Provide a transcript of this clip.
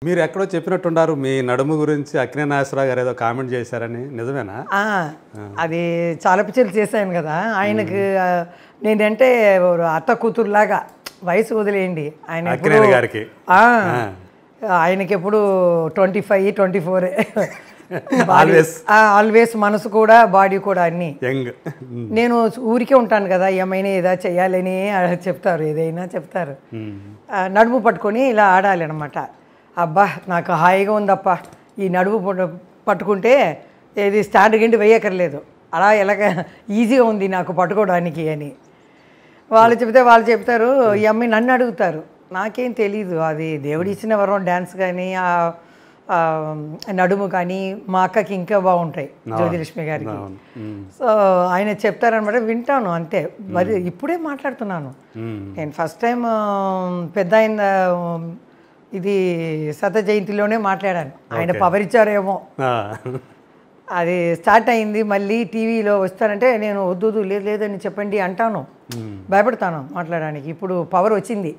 మీరు ఎక్కడో చెప్పినట్టున్నారు మీ నడుము గురించి అక్కినేని నాగేశ్వరరావు గారు ఏదో కామెంట్ చేశారని నిజమేనా? అది చాలా పిక్చర్లు చేశాను కదా ఆయనకి. నేనంటే అత్త కూతురులాగా వయసు వదిలేయండి ఆయన అక్కినేని గారికి. ఆయనకి ఎప్పుడు 25, 24 ఆల్వేస్ మనసు కూడా బాడీ కూడా అన్నీ యంగ్. నేను ఊరికే ఉంటాను కదా ఏమైనా ఏదా చెయ్యాలని చెప్తారు, ఏదైనా చెప్తారు. నడుము పట్టుకొని ఇలా ఆడాలి అనమాట. అబ్బా నాకు హాయిగా ఉందప్ప ఈ నడుము పట్టుకుంటే ఏది స్టాండ్ గిండి వేయక్కర్లేదు, అలా ఎలాగ ఈజీగా ఉంది నాకు పట్టుకోవడానికి అని వాళ్ళు చెప్తే వాళ్ళు చెప్తారు. ఈ అమ్మాయి నన్ను అడుగుతారు, నాకేం తెలీదు, అది దేవుడు ఇచ్చిన వరం. డ్యాన్స్ కానీ నడుము కానీ మా అక్కకి ఇంకా బాగుంటాయి, జ్యోతిలక్ష్మి గారికి. సో ఆయన చెప్తారనమాట, వింటాను అంతే. మరి ఇప్పుడే మాట్లాడుతున్నాను నేను. ఫస్ట్ టైం పెద్ద ఆయన ఇది శత జయంతిలోనే మాట్లాడాను. ఆయన పవర్ ఇచ్చారేమో. అది స్టార్ట్ అయింది. మళ్ళీ టీవీలో వస్తానంటే నేను వద్దు లేదని చెప్పండి అంటాను, భయపడతాను మాట్లాడడానికి. ఇప్పుడు పవర్ వచ్చింది.